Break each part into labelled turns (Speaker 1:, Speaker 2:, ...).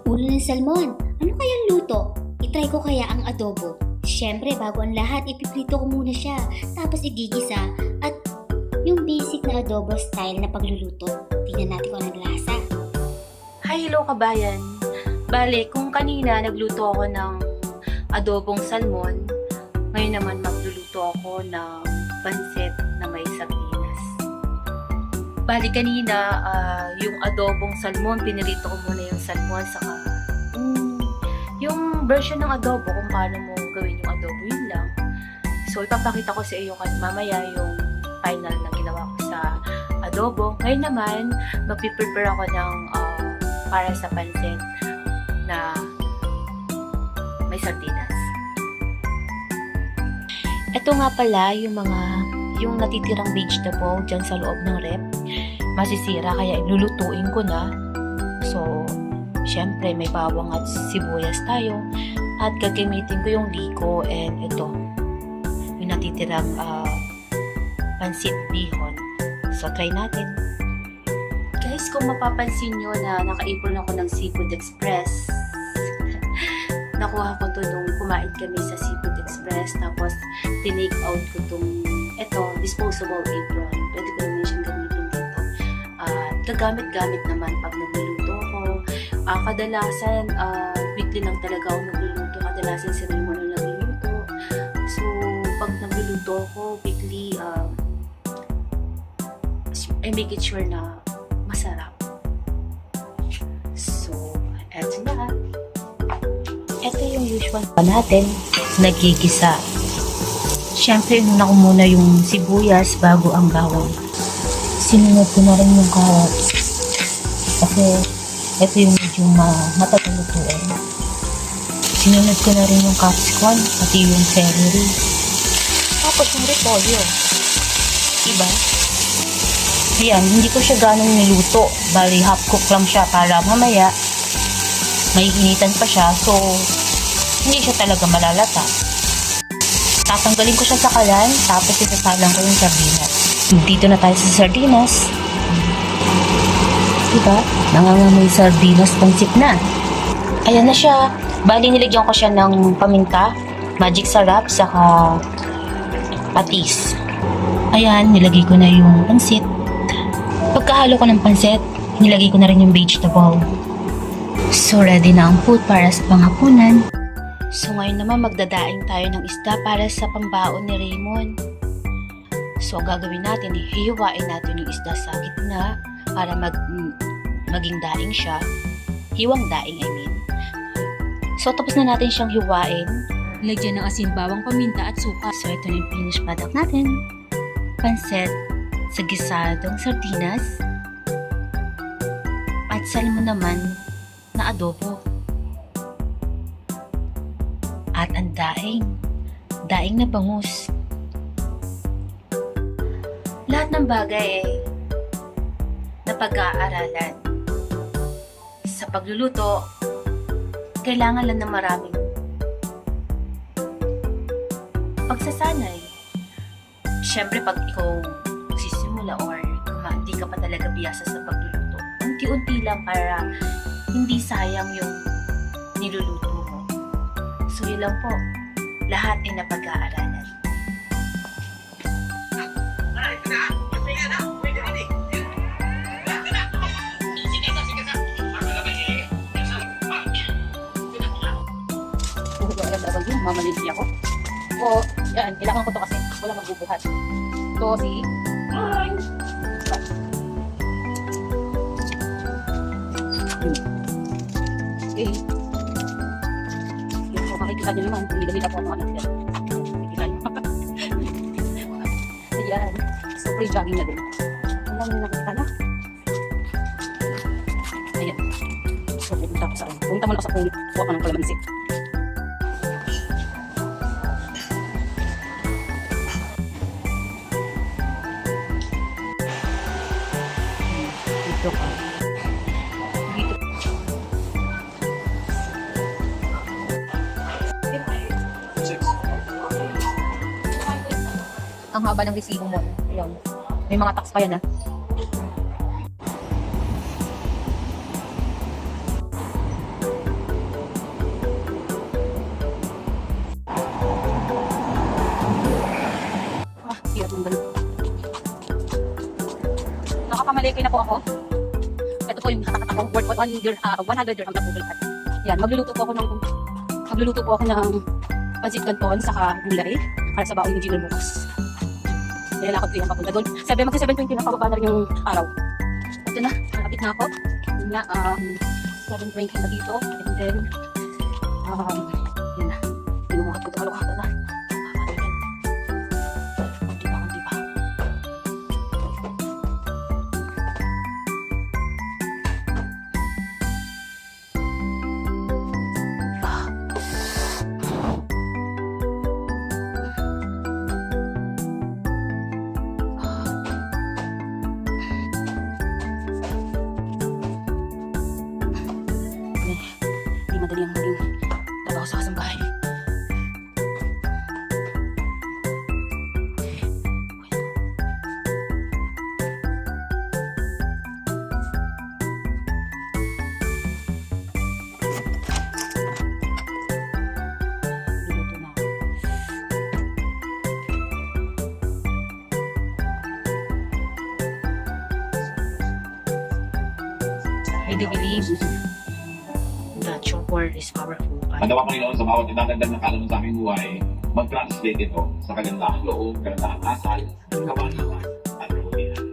Speaker 1: Ulo ng salmon. Ano kayang luto? Itry ko kaya ang adobo. Siyempre, bago ang lahat, ipiprito ko muna siya. Tapos igigisa. At yung basic na adobo style na pagluluto. Tingnan natin kung anong lasa.
Speaker 2: Hi, hello kabayan. Bale, kung kanina nagluto ako ng adobong salmon, ngayon naman magluluto ako ng pansit na may sardinas. Bale, kanina yung adobong salmon, pinirito ko muna yung salmon saka yung version ng adobo kung paano mo gawin yung adobo, yun lang. So, ipapakita ko sa iyo mamaya yung final na ginawa ko sa adobo. Ngayon naman, magpiprepare ako ng para sa pansit na may sardinas. Ito nga pala yung natitirang vegetable dyan sa loob ng rep. Masisira kaya lulutuin ko na. So, syempre may bawang at sibuyas tayo. At gagamitin ko yung liko and ito, yung natitirang pansit bihon. So, try natin. Guys, kung mapapansin nyo na nakaipon ako ng Seafood Express, nakuha ko to nung kumain kami sa Seafood Express, tapos tinake out ko tong disposable apron. Pwede ko naman siyang gamitin dito. Gagamit-gamit naman pag nagluluto ako. Kadalasan, weekly lang talaga ako nagluluto. Kadalasan si Raymond na nagluluto. So, pag nagluluto ako, weekly, I make it sure na masarap. So, eto na. Ito yung usual pa natin, nagigisa. Siyempre, inuna ko muna yung sibuyas bago ang bawang. Sinunod ko na rin yung carrots. Kasi, ito yung medyo matatalutuin. Sinunod ko na rin yung capsicum, pati yung celery. Tapos yung repolyo. Diba? Ayan, hindi ko siya ganong niluto. Bali, half cook lang siya para mamaya may initan pa siya. So, hindi siya talaga malalata. Tatanggalin ko siya sa kalan, tapos isasalang ko yung sardinas. Dito na tayo sa sardinas. Diba? Nangangamoy sardinas, pansip na. Ayan na siya. Bali, nilagyan ko siya ng paminta, magic sarap, saka patis. Ayan, nilagay ko na yung pansit. Pagkahalo ko ng pansit, nilagay ko na rin yung vegetable. So, ready na ang food para sa panghapunan. So, ngayon naman magdadaing tayo ng isda para sa pambaon ni Raymond. So, gagawin natin, hihiwain natin yung isda sa gitna para maging daing siya. Hiwang daing, I mean. So, tapos na natin siyang hiwain. Lagyan ng asin, bawang, paminta at suka. So, ito na yung finished product natin. Pansit sa gisadong sardinas at salmon naman na adobo. At ang daing na bangus. Lahat ng bagay na pag-aaralan. Sa pagluluto, kailangan lang ng maraming pagsasanay. Siyempre, pag ikaw magsisimula or hindi ka pa talaga biyasa sa pagluluto, unti-unti lang para hindi sayang yung niluluto mo. So, yun lang po. Lahat ay napag-aaralan. Mamalisi ako. O, yan. Kailangan ko to kasi wala magbubuhat. To, si... Okay. So, makikita nyo naman. Humidamit ako ang mga anak yan. Makikita nyo. Ayan. So, pre-jogging na din. Ang lang yung nakikita na. Ayan. So, pupunta ako sa... Pumunta muna ako sa punit. Kuha ka ng kalamansi. Dito ka. Dito. Ang haba ng resibo mo. Ayan. May mga tax pa yan, ha?
Speaker 3: Namamalengke na po ako. Ito po yung katakat akong worth 100 dirham na po lahat. Yan, magluluto po ako ng pancit canton saka gulay para sa baon ng dinner bukas. Kaya lakad ko yung papunta doon. Magsi 7:20 na pababa na rin yung araw. Ito na, nakapit na ako. Yun na, 7:20 na dito. And then, yun na. Pinumakat ko ito, kalukatan na. Kunti pa. Hindi madali ang maging trabaho sa kasambahay. Luluto na ako.
Speaker 2: I do believe that your word is powerful.
Speaker 4: Manawa Panginoon sa bawat idadagdag na kaalaman sa aming buhay, mag-translate ito sa kagandahang loob, kagandahang asal, kabanalan, at kabutihan.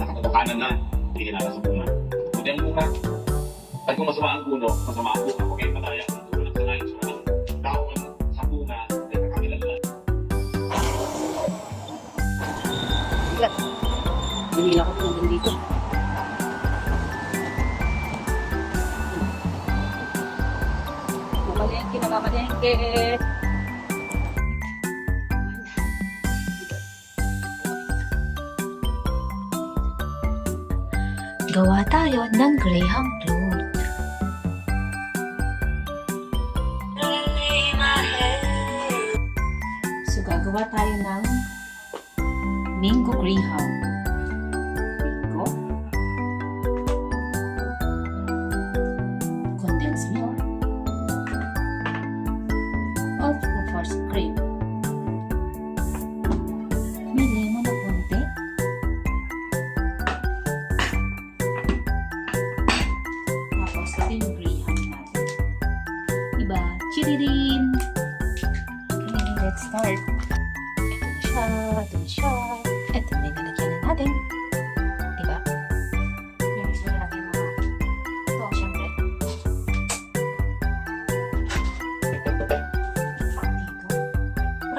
Speaker 4: Nakatotokanan na, hindi kinala sa bunga. Kundi ang bunga, at kung masama ang puno, masama ang bunga, kung kayo pataya, ang tulad ng sanayin sa mga taon sa bunga, ay nakakilanlan.
Speaker 3: Binila ko ito hanggang dito. Mamalengke.
Speaker 2: Gawa tayo ng Graham float. So, gagawa tayo ng Mango Graham. Mango. Condensed milk. Of course, cream. May lemon na konti. Tapos, ito yung graham natin. Diba? Chiririn! Okay, let's start. Ito na siya. Ito na yung lalagyan na natin. Diba? Yung gusto na natin mga ito, syempre. Dito.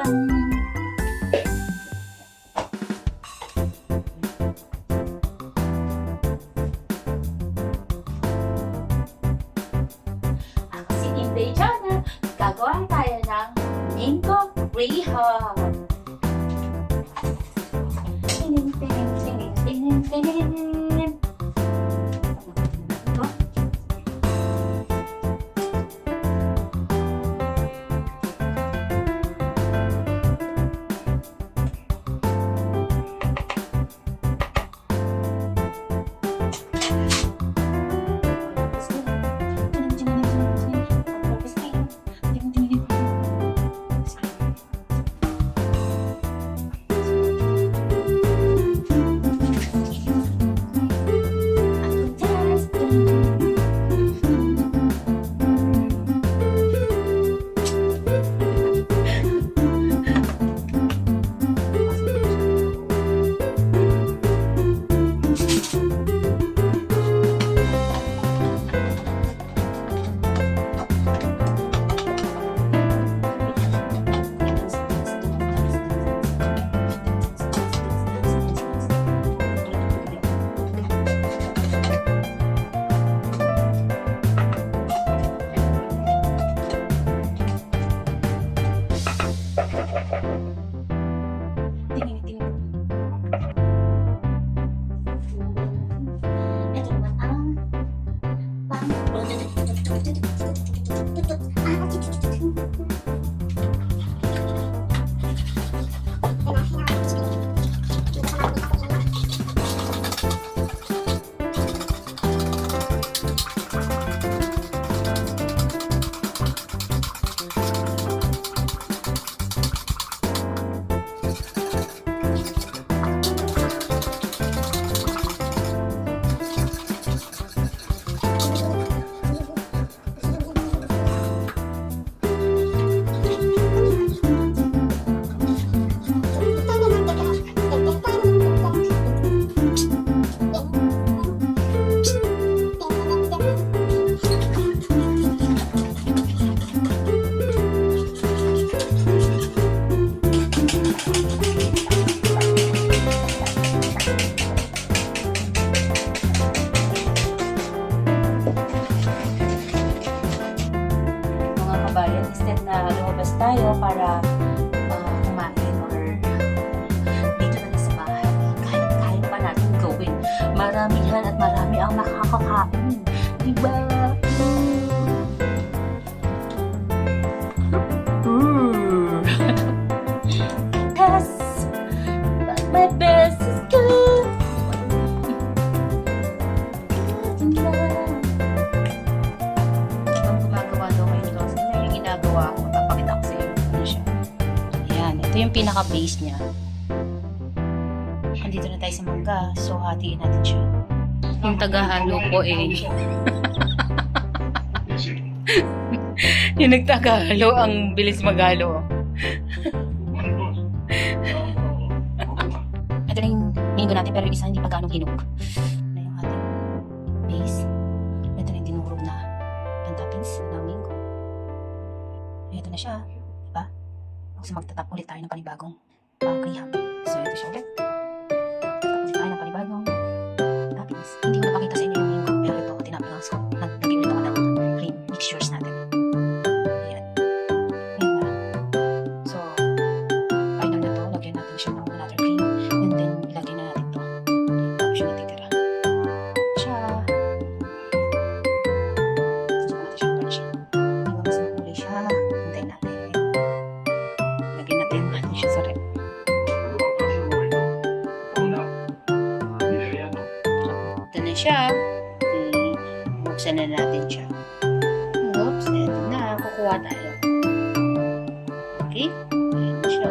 Speaker 2: Run! Ako si Inday Jana. Gagawa tayo ng Mango Graham. Tining, tining, tining, tining, tining. Ito. lalabas tayo para kumain or dito na lang sa bahay. Kaya pa natin gawin. Maramihan at marami ang makakakain. Diba? Yes! But my best is good. Ang gumagawa daw kayo nito. Kasi yung ginagawa ko, papakita ko sa iyo. Ano siya? Ayan, ito yung pinaka-base niya. Andito na tayo sa mangga, so hatiin natin siya. Yung taga-halo ko yung nagtaga-halo, ang bilis maghalo. Ito na yung hinugo natin, pero yung isa hindi pa ganong hinog. Na yung ating base. Ito na yung dinurog na toppings na mango. Ito na siya, diba? So magtatap ulit tayo ng panibagong graham. So ito siya ulit. Magtatap ulit tayo ng panibagong toppings. Hindi ko napakita sa inyo yung mango, pero ito, tinapin lang. So nagbigay ulit ako ng cream mixtures natin. Ayan. Ayan na. So, final na to. Lagyan natin siya ng another cream. And then, ilagay na natin to. Tapos siya natitira. Siya. So, natin siya garnish. Hindi ba mas makulay siya? Hintayin natin. Lagyan natin siya sa rep. Ito na siya. Buksan na natin siya. Oops, eto na. Kukuha tayo. Okay? Ayan na siya.